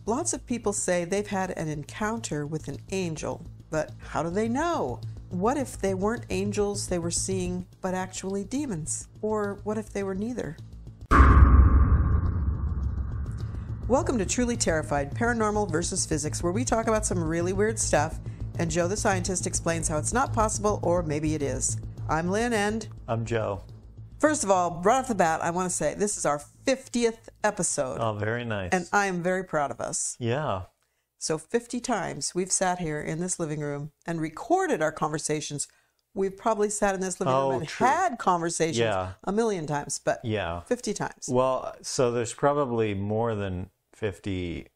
Lots of people say they've had an encounter with an angel, but how do they know? What if they weren't angels they were seeing, but actually demons? Or what if they were neither? Welcome to Truly Terrified, Paranormal versus Physics, where we talk about some really weird stuff, and Joe the scientist explains how it's not possible, or maybe it is. I'm Lin and... I'm Joe. First of all, right off the bat, I want to say this is our 50th episode. Oh, very nice. And I am very proud of us. Yeah. So 50 times we've sat here in this living room and recorded our conversations. We've probably sat in this living room and had conversations a million times, but 50 times. Well, so there's probably more than 50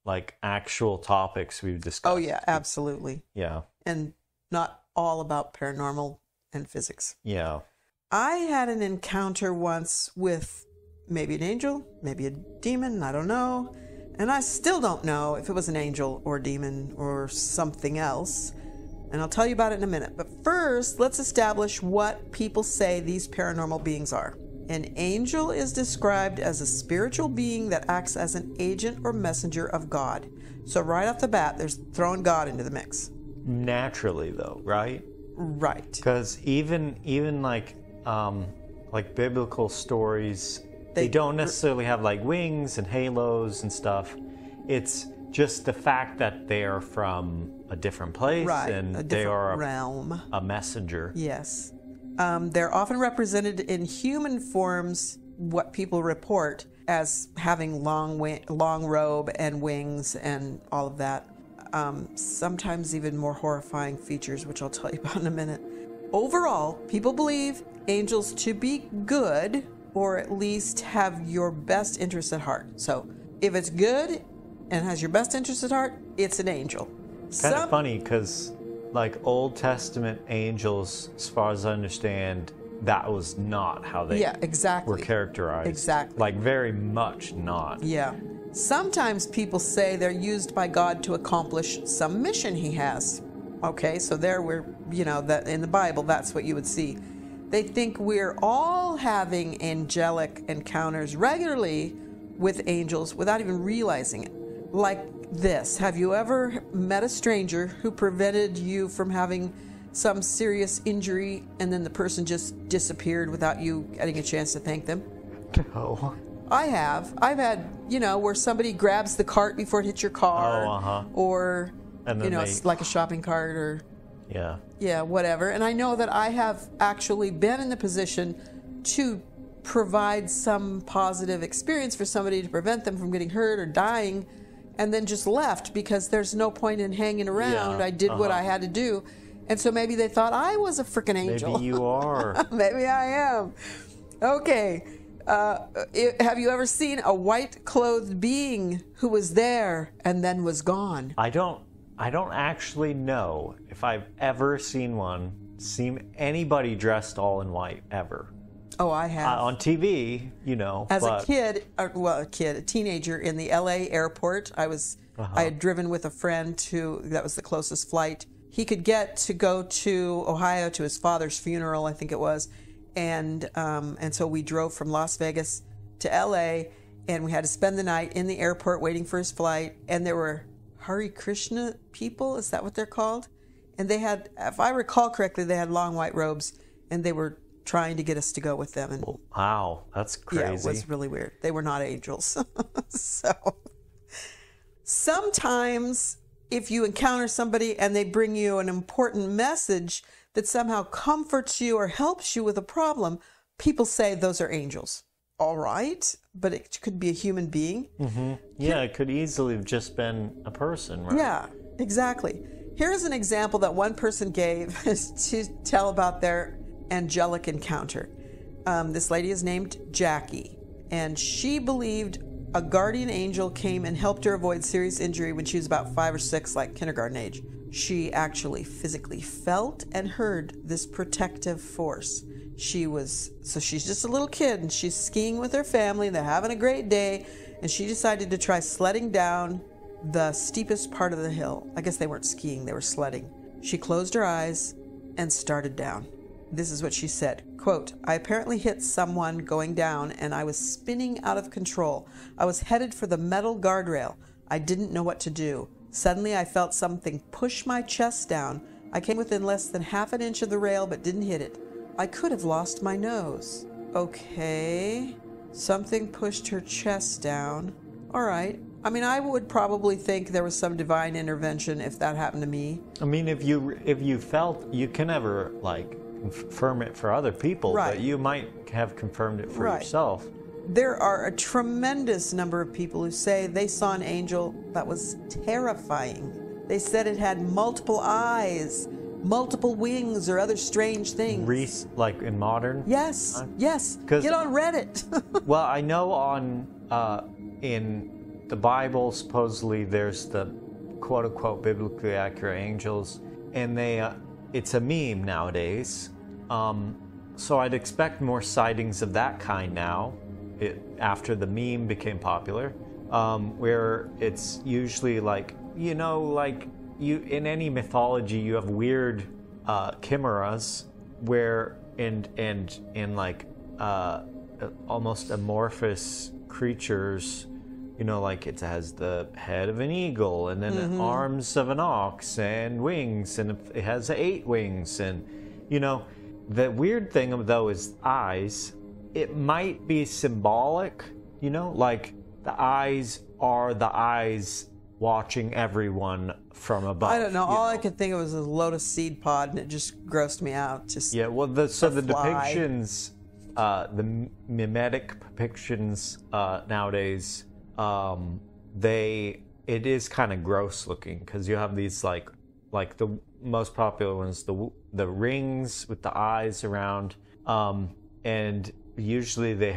like actual topics we've discussed. Oh, yeah, absolutely. Yeah. And not all about paranormal and physics. Yeah. I had an encounter once with maybe an angel, maybe a demon, I don't know. And I still don't know if it was an angel or a demon or something else. And I'll tell you about it in a minute. But first, let's establish what people say these paranormal beings are. An angel is described as a spiritual being that acts as an agent or messenger of God. So right off the bat, there's throwing God into the mix. Naturally, though, right? Right. Because even like biblical stories, they don't necessarily have like wings and halos and stuff. It's just the fact that they are from a different place and they are realm. A messenger. Yes. They're often represented in human forms, what people report as having long robe and wings and all of that. Sometimes even more horrifying features, which I'll tell you about in a minute. Overall, people believe angels to be good, or at least have your best interest at heart. So if it's good and has your best interest at heart, it's an angel. Kind of funny because like Old Testament angels, as far as I understand, that was not how they were characterized. Exactly. Like very much not. Yeah. Sometimes people say they're used by God to accomplish some mission he has. Okay, so there we're, that in the Bible, that's what you would see. They think we're all having angelic encounters regularly with angels without even realizing it. Like this. Have you ever met a stranger who prevented you from having some serious injury and then the person just disappeared without you getting a chance to thank them? No. I have. I've had, where somebody grabs the cart before it hits your car. Or, it's like a shopping cart or... Yeah, whatever. And I know that I have actually been in the position to provide some positive experience for somebody to prevent them from getting hurt or dying, and then just left because there's no point in hanging around. I did what I had to do. And so maybe they thought I was a freaking angel. Maybe you are. Maybe I am. Okay. Have you ever seen a white-clothed being who was there and then was gone? I don't actually know if I've ever seen anybody dressed all in white ever. Oh, I have. On TV, As a teenager in the LA airport, I had driven with a friend that was the closest flight he could get to go to Ohio to his father's funeral, I think it was. And so we drove from Las Vegas to LA, and we had to spend the night in the airport waiting for his flight. And there were Hare Krishna people, is that what they're called? And they had, if I recall correctly, they had long white robes, and they were trying to get us to go with them. And wow, that's crazy. Yeah, it was really weird. They were not angels. So sometimes if you encounter somebody and they bring you an important message that somehow comforts you or helps you with a problem, people say those are angels. All right, but it could be a human being. Mm-hmm. Yeah, it could easily have just been a person, right? Yeah, exactly. Here's an example that one person gave to tell about their angelic encounter. This lady is named Jackie, and she believed a guardian angel came and helped her avoid serious injury when she was about 5 or 6, like kindergarten age. She actually physically felt and heard this protective force. She's just a little kid, and she's skiing with her family, and they're having a great day, and she decided to try sledding down the steepest part of the hill. I guess they weren't skiing, they were sledding. She closed her eyes and started down. This is what she said, quote, "I apparently hit someone going down and I was spinning out of control. I was headed for the metal guardrail. I didn't know what to do. Suddenly I felt something push my chest down. I came within less than half an inch of the rail but didn't hit it. I could have lost my nose. Okay. Something pushed her chest down. All right. I mean, I would probably think there was some divine intervention if that happened to me. I mean, if you felt, you can never like confirm it for other people, right. But you might have confirmed it for yourself. There are a tremendous number of people who say they saw an angel that was terrifying. They said it had multiple eyes, multiple wings, or other strange things. Like in modern? Yes, yes. Get on Reddit. Well, I know in the Bible, supposedly there's the quote-unquote biblically accurate angels, and it's a meme nowadays. So I'd expect more sightings of that kind now. After the meme became popular, where it's usually like, like in any mythology you have weird chimeras where and like almost amorphous creatures, like it has the head of an eagle and then the arms of an ox and wings, and it has 8 wings, and the weird thing though is eyes. It might be symbolic, like the eyes are the eyes watching everyone from above. I don't know. All I could think of was a lotus seed pod, and it just grossed me out. Well, the depictions, the mimetic depictions nowadays, it is kind of gross looking, because you have these like the most popular ones, the rings with the eyes around, and usually they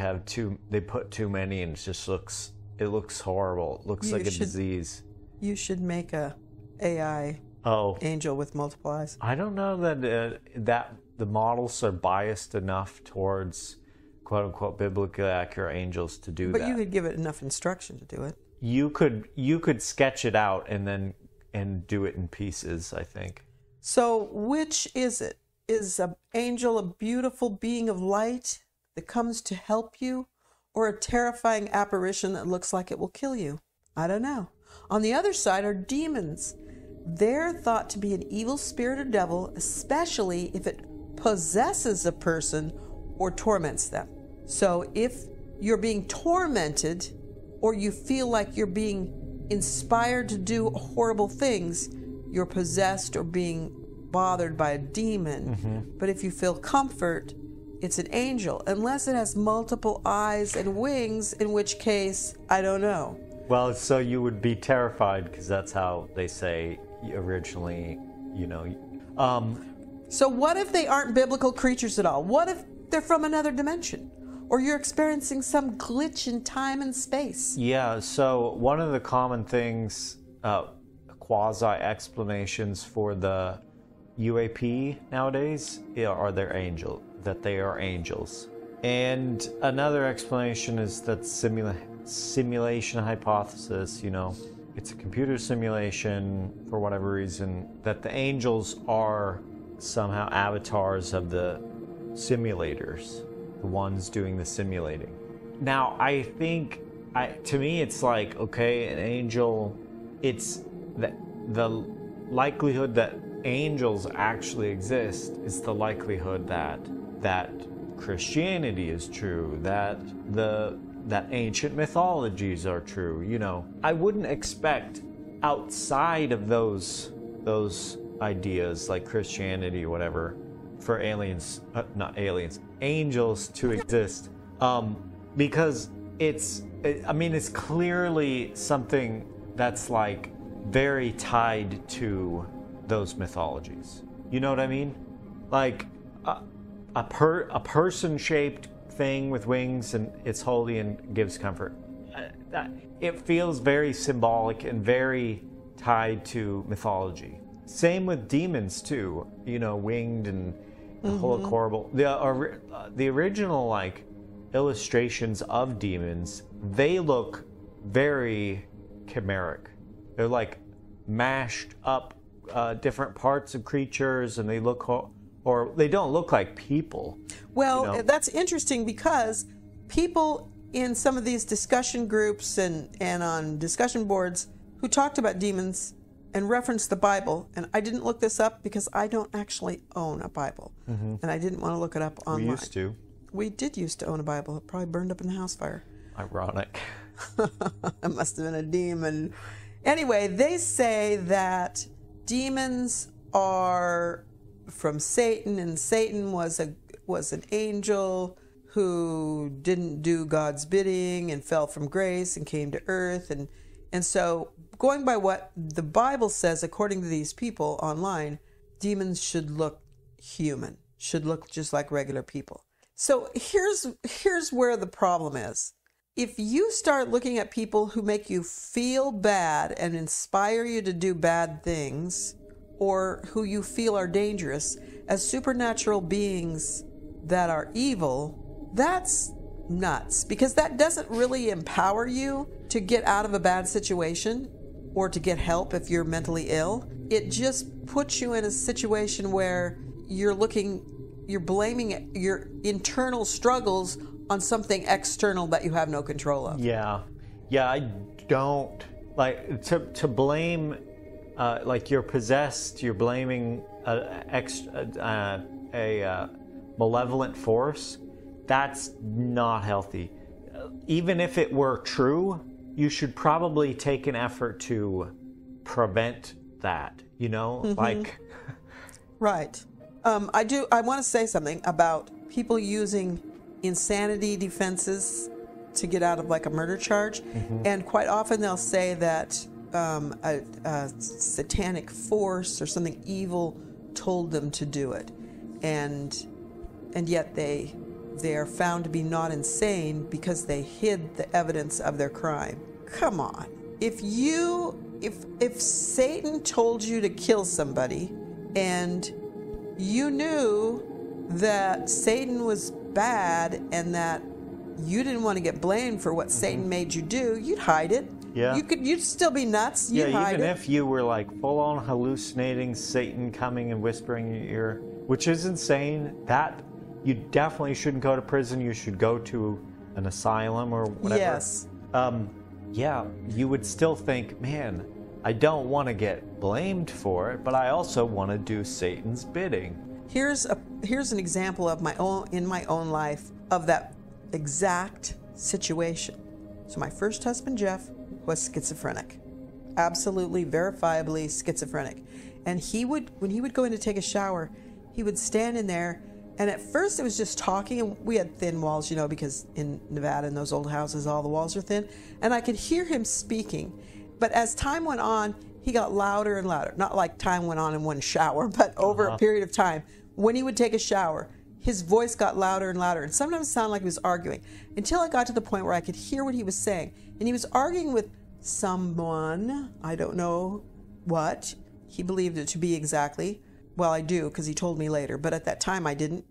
put too many, and it looks horrible. It looks like a disease. You should make a AI angel with multiple eyes. I don't know that the models are biased enough towards quote unquote biblically accurate angels to do that. But you could give it enough instruction to do it. You could sketch it out and do it in pieces, I think. So which is it? Is an angel a beautiful being of light that comes to help you, or a terrifying apparition that looks like it will kill you? I don't know. On the other side are demons. They're thought to be an evil spirit or devil, especially if it possesses a person or torments them. So if you're being tormented, or you feel like you're being inspired to do horrible things, you're possessed or being bothered by a demon. But if you feel comfort, it's an angel, unless it has multiple eyes and wings, in which case, I don't know. Well, so you would be terrified, because that's how they say originally, So what if they aren't biblical creatures at all? What if they're from another dimension? Or you're experiencing some glitch in time and space? Yeah, so one of the common things, quasi-explanations for the UAP nowadays are that they are angels. And another explanation is that simulation hypothesis, it's a computer simulation for whatever reason, that the angels are somehow avatars of the simulators, the ones doing the simulating. Now, I think, to me, it's like, okay, an angel, it's the likelihood that angels actually exist is the likelihood that Christianity is true, that ancient mythologies are true. I wouldn't expect outside of those ideas like Christianity or whatever for angels to exist, because it's clearly something that's like very tied to those mythologies. You know what I mean? Like a person-shaped thing with wings, and it's holy and gives comfort. It feels very symbolic and very tied to mythology. Same with demons too. Winged and horrible. The original like illustrations of demons, they look very chimeric. They're like mashed up different parts of creatures, and they look or they don't look like people. Well, that's interesting, because people in some of these discussion groups and on discussion boards who talked about demons and referenced the Bible. And I didn't look this up because I don't actually own a Bible. And I didn't want to look it up online. We used to. We did used to own a Bible. It probably burned up in the house fire. Ironic. It must have been a demon. Anyway, they say that demons are from Satan, and Satan was an angel who didn't do God's bidding and fell from grace and came to earth. And so going by what the Bible says, according to these people online, demons should look human, should look just like regular people. So here's where the problem is. If you start looking at people who make you feel bad and inspire you to do bad things, or who you feel are dangerous as supernatural beings that are evil, that's nuts, because that doesn't really empower you to get out of a bad situation or to get help if you're mentally ill. It just puts you in a situation where you're blaming your internal struggles on something external that you have no control of. Yeah, I don't like to blame. Like you're possessed, you're blaming a malevolent force. That's not healthy. Even if it were true, you should probably take an effort to prevent that, like. Right. I want to say something about people using insanity defenses to get out of like a murder charge. And quite often they'll say that a satanic force or something evil told them to do it, and yet they are found to be not insane because they hid the evidence of their crime. Come on. If Satan told you to kill somebody and you knew that Satan was bad and that you didn't want to get blamed for what Satan made you do, you'd hide it. Yeah. You'd still be nuts. You'd hide even it. if you were like full on hallucinating Satan coming and whispering in your ear, which is insane, that you definitely shouldn't go to prison. You should go to an asylum or whatever. Yes. You would still think, man, I don't want to get blamed for it, but I also want to do Satan's bidding. Here's an example of my own life of that exact situation. So my first husband, Jeff, was schizophrenic. Absolutely, verifiably schizophrenic. And when he would go in to take a shower, he would stand in there, and at first it was just talking, and we had thin walls, because in Nevada, in those old houses, all the walls are thin, and I could hear him speaking. But as time went on, he got louder and louder. Not like time went on in one shower, but over a period of time. When he would take a shower, his voice got louder and louder, and sometimes it sounded like he was arguing, until I got to the point where I could hear what he was saying. And he was arguing with someone, I don't know what. He believed it to be exactly. Well, I do, because he told me later, but at that time I didn't.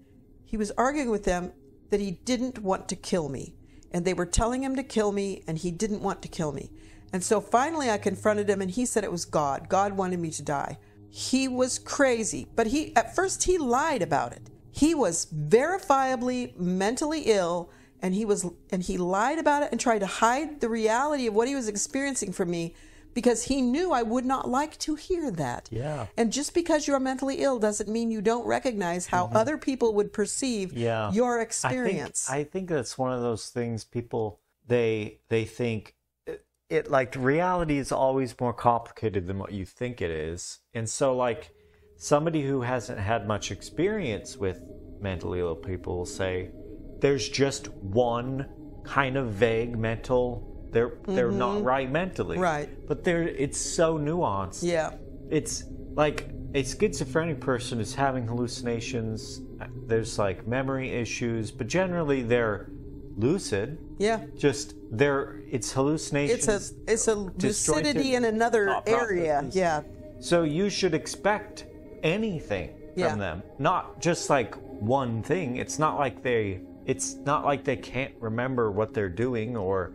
He was arguing with them that he didn't want to kill me, and they were telling him to kill me, and he didn't want to kill me. And so finally I confronted him, and he said it was God. God wanted me to die. He was crazy, but at first he lied about it. He was verifiably mentally ill, and he lied about it and tried to hide the reality of what he was experiencing from me, because he knew I would not like to hear that. Yeah. And just because you're mentally ill doesn't mean you don't recognize how other people would perceive your experience. I think that's one of those things people, they think it like reality is always more complicated than what you think it is. And so like somebody who hasn't had much experience with mentally ill people will say there's just one kind of vague mental, they're not right mentally. Right. But it's so nuanced. Yeah. It's like a schizophrenic person is having hallucinations. There's like memory issues, but generally they're lucid. Yeah. Just it's hallucinations. It's a lucidity in another area. Yeah. So you should expect anything from them, not just like one thing. It's not like they can't remember what they're doing, or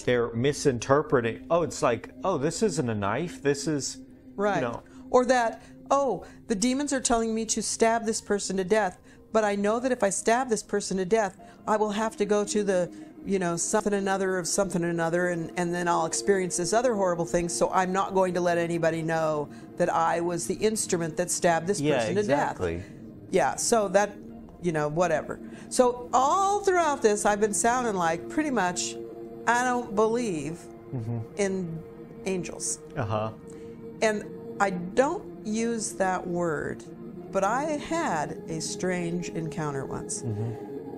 they're misinterpreting. Oh, it's like, oh, this isn't a knife. This is or that, oh, the demons are telling me to stab this person to death, but I know that if I stab this person to death, I will have to go to the you know, something another of something another, and then I'll experience this other horrible thing, so I'm not going to let anybody know that I was the instrument that stabbed this person to death. Yeah, so that, you know, whatever. So all throughout this, I've been sounding like pretty much, I don't believe in angels. And I don't use that word, but I had a strange encounter once.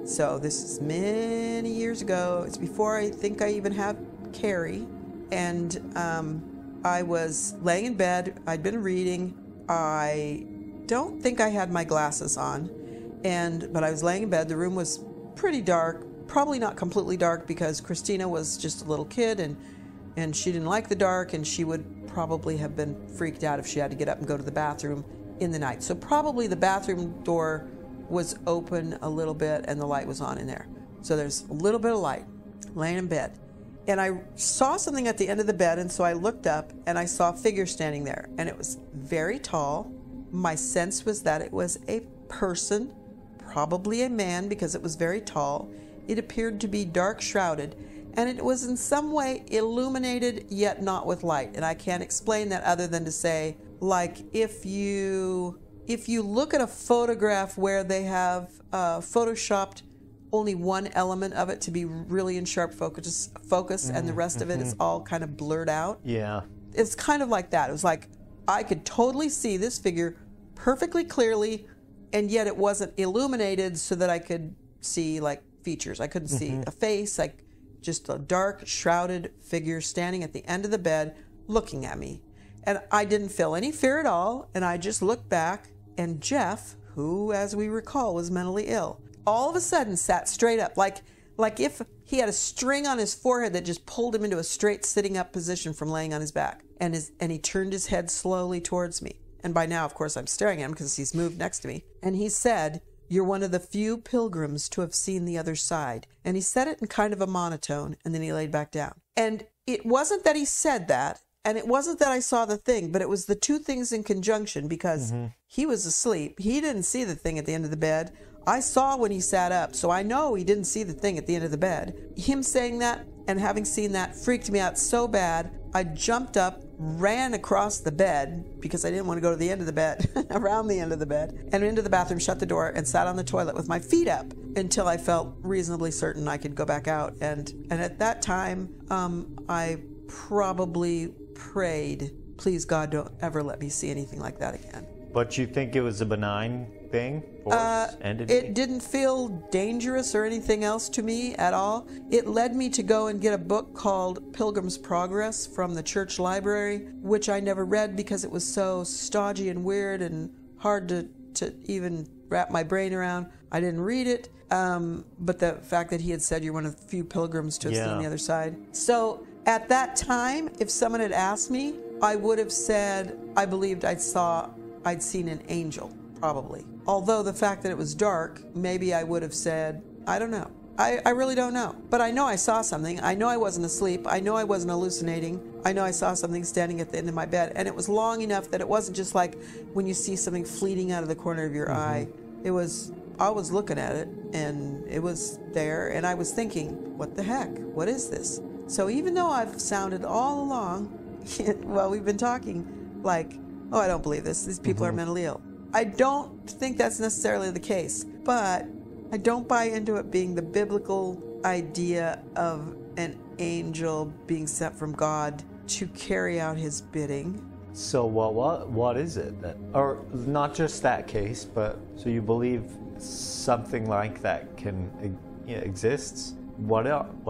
So this is many years ago. It's before I think I even had Carrie. And I was laying in bed. I'd been reading. I don't think I had my glasses on. But I was laying in bed. The room was pretty dark. Probably not completely dark because Christina was just a little kid and she didn't like the dark, and she would probably have been freaked out if she had to get up and go to the bathroom in the night. So probably the bathroom door was open a little bit and the light was on in there. So there's a little bit of light, laying in bed. And I saw something at the end of the bed, and so I looked up and I saw a figure standing there, and it was very tall. My sense was that it was a person, probably a man, because it was very tall. It appeared to be dark shrouded, and it was in some way illuminated, yet not with light. And I can't explain that other than to say, like, if you look at a photograph where they have photoshopped only one element of it to be really in sharp focus, and the rest of it is all kind of blurred out. Yeah. It's kind of like that. It was like I could totally see this figure perfectly clearly, and yet it wasn't illuminated so that I could see like features. I couldn't see a face, like just a dark, shrouded figure standing at the end of the bed looking at me. And I didn't feel any fear at all, and I just looked back, and Jeff, who, as we recall, was mentally ill, all of a sudden sat straight up, like if he had a string on his forehead that just pulled him into a straight sitting up position from laying on his back. And he turned his head slowly towards me. And by now, of course, I'm staring at him because he's moved next to me. And he said, "You're one of the few pilgrims to have seen the other side." And he said it in kind of a monotone, and then he laid back down. And it wasn't that he said that, and it wasn't that I saw the thing, but it was the two things in conjunction, because he was asleep. He didn't see the thing at the end of the bed. I saw when he sat up, so I know he didn't see the thing at the end of the bed. Him saying that and having seen that freaked me out so bad, I jumped up, ran across the bed, because I didn't want to go to the end of the bed, around the end of the bed, and into the bathroom, shut the door, and sat on the toilet with my feet up until I felt reasonably certain I could go back out. And at that time, I probably prayed, "Please, God, don't ever let me see anything like that again." But you think it was a benign thing? Entity? It didn't feel dangerous or anything else to me at all. It led me to go and get a book called Pilgrim's Progress from the church library, which I never read because it was so stodgy and weird and hard to even wrap my brain around. I didn't read it. But the fact that he had said you're one of the few pilgrims to have seen the other side. So at that time, if someone had asked me, I would have said I believed I'd seen an angel, probably. Although the fact that it was dark, maybe I would have said, I don't know. I really don't know. But I know I saw something. I know I wasn't asleep. I know I wasn't hallucinating. I know I saw something standing at the end of my bed. And it was long enough that it wasn't just like when you see something fleeting out of the corner of your eye. I was looking at it, and it was there, and I was thinking, what the heck? What is this? So even though I've sounded all along, while we've been talking, like, oh, I don't believe this. These people are mentally ill. I don't think that's necessarily the case, but I don't buy into it being the biblical idea of an angel being sent from God to carry out his bidding. So what is it? Or not just that case, but so you believe something like that exists? What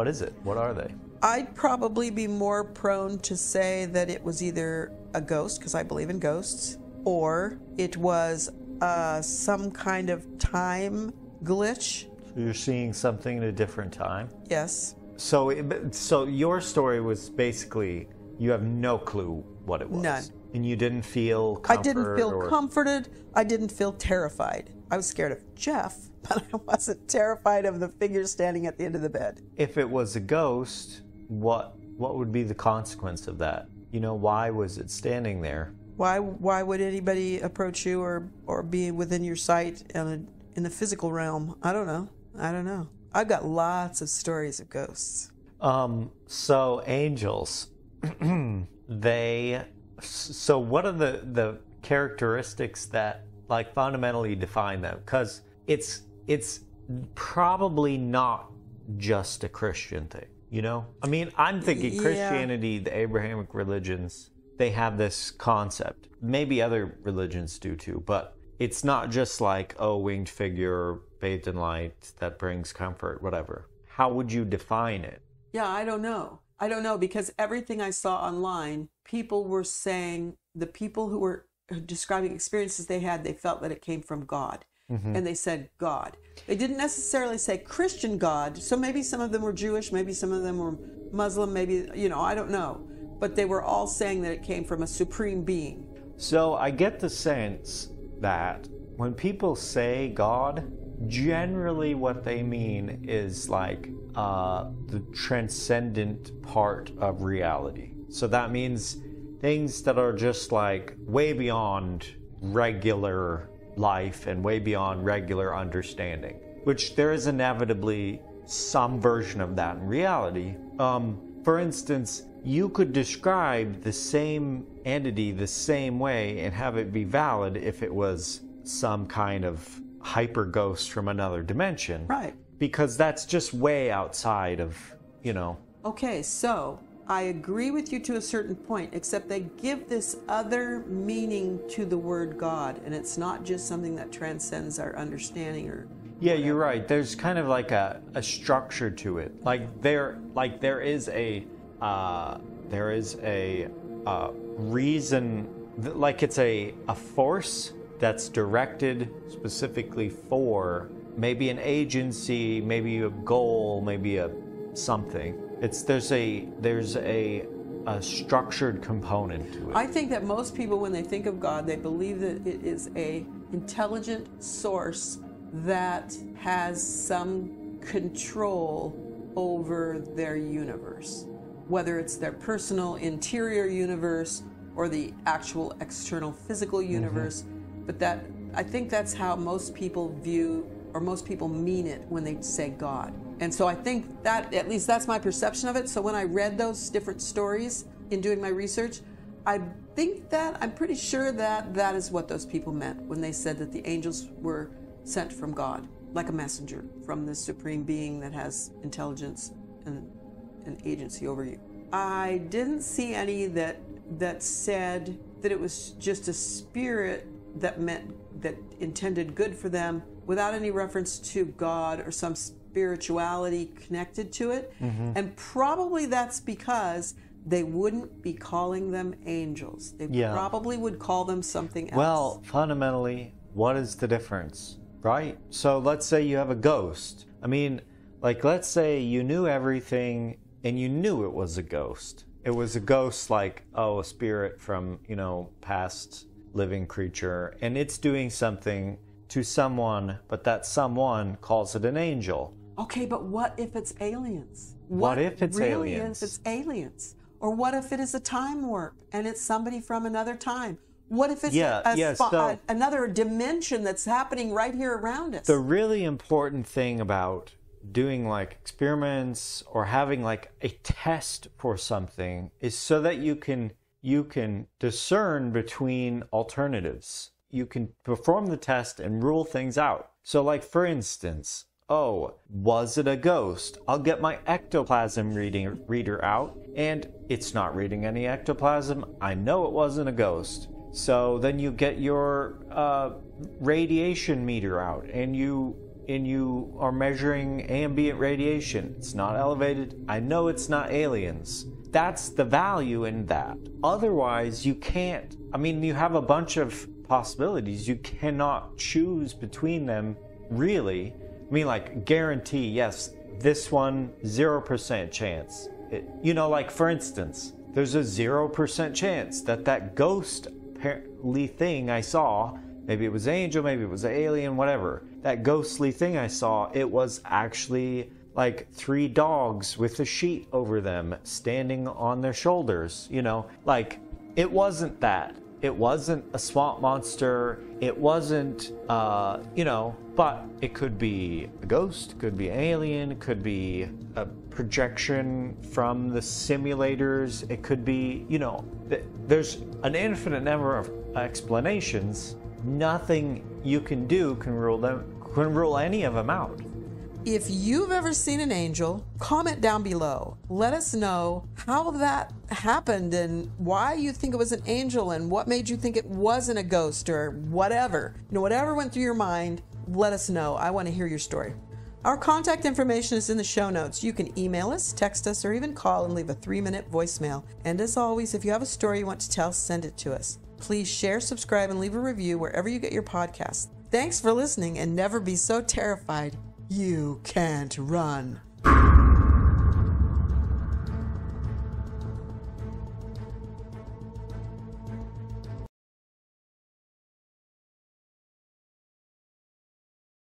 is it? What are they? I'd probably be more prone to say that it was either a ghost, because I believe in ghosts, or it was some kind of time glitch. So you're seeing something in a different time? Yes. So your story was basically you have no clue what it was. None. And you didn't feel comfort? I didn't feel comforted. I didn't feel terrified. I was scared of Jeff, but I wasn't terrified of the figure standing at the end of the bed. If it was a ghost, what would be the consequence of that? You know, why was it standing there? Why would anybody approach you or be within your sight in the physical realm? I don't know. I've got lots of stories of ghosts. So angels, so what are the characteristics that like fundamentally define them? Because it's probably not just a Christian thing, you know? I mean, I'm thinking Christianity, the Abrahamic religions, they have this concept. Maybe other religions do too, but it's not just like, oh, winged figure, bathed in light, that brings comfort, whatever. How would you define it? Yeah, I don't know. I don't know, because everything I saw online, people were saying, the people who were describing experiences they had, they felt that it came from God. And they said God. They didn't necessarily say Christian God. So maybe some of them were Jewish, maybe some of them were Muslim, maybe, you know, I don't know. But they were all saying that it came from a supreme being. So I get the sense that when people say God, generally what they mean is like the transcendent part of reality. So that means things that are just like way beyond regular life and way beyond regular understanding, which there is inevitably some version of that in reality. For instance, you could describe the same entity the same way and have it be valid if it was some kind of hyper ghost from another dimension. Right. Because that's just way outside of, you know. Okay, so I agree with you to a certain point, except they give this other meaning to the word God, and it's not just something that transcends our understanding or yeah, whatever. You're right. There's kind of like a structure to it. Like there is a reason, like it's a force that's directed specifically for maybe an agency, maybe a goal, maybe a something. There's a structured component to it. I think that most people, when they think of God, they believe that it is a intelligent source that has some control over their universe, whether it's their personal interior universe or the actual external physical universe. But that, I think that's how most people view, or most people mean it when they say God. And so I think that, at least that's my perception of it. So when I read those different stories in doing my research, I'm pretty sure that that is what those people meant when they said that the angels were sent from God, like a messenger from the supreme being that has intelligence and an agency over you. I didn't see any that said that it was just a spirit that intended good for them, without any reference to God or some spirituality connected to it. And probably that's because they wouldn't be calling them angels. They probably would call them something else. Well, fundamentally, what is the difference, right? So let's say you have a ghost. I mean, like, let's say you knew everything and you knew it was a ghost. It was a ghost, like, oh, a spirit from, you know, past living creature, and it's doing something to someone, but that someone calls it an angel. Okay, but what if it's aliens? What if it's really aliens? If it's aliens? Or what if it is a time warp and it's somebody from another time? What if it's another dimension that's happening right here around us? The really important thing about doing like experiments or having like a test for something is so that you can discern between alternatives. You can perform the test and rule things out. So like, for instance, oh, was it a ghost? I'll get my ectoplasm reader out, and it's not reading any ectoplasm. I know it wasn't a ghost. So then you get your radiation meter out, and you are measuring ambient radiation. It's not elevated. I know it's not aliens. That's the value in that. Otherwise, you can't. I mean, you have a bunch of possibilities. You cannot choose between them, really. I mean, like, guarantee, yes, this one, 0% chance. Like, for instance, there's a 0% chance that ghostly thing I saw, maybe it was an angel, maybe it was an alien, whatever. That ghostly thing I saw, it was actually like 3 dogs with a sheet over them standing on their shoulders, like, it wasn't that. It wasn't a swamp monster. It wasn't, but it could be a ghost, could be an alien, it could be a projection from the simulators. It could be, there's an infinite number of explanations. Nothing you can do can rule any of them out. If you've ever seen an angel, comment down below. Let us know how that happened and why you think it was an angel and what made you think it wasn't a ghost or whatever. Whatever went through your mind, let us know. I want to hear your story. Our contact information is in the show notes. You can email us, text us, or even call and leave a 3-minute voicemail. And as always, if you have a story you want to tell, send it to us. Please share, subscribe, and leave a review wherever you get your podcasts. Thanks for listening, and never be so terrified you can't run.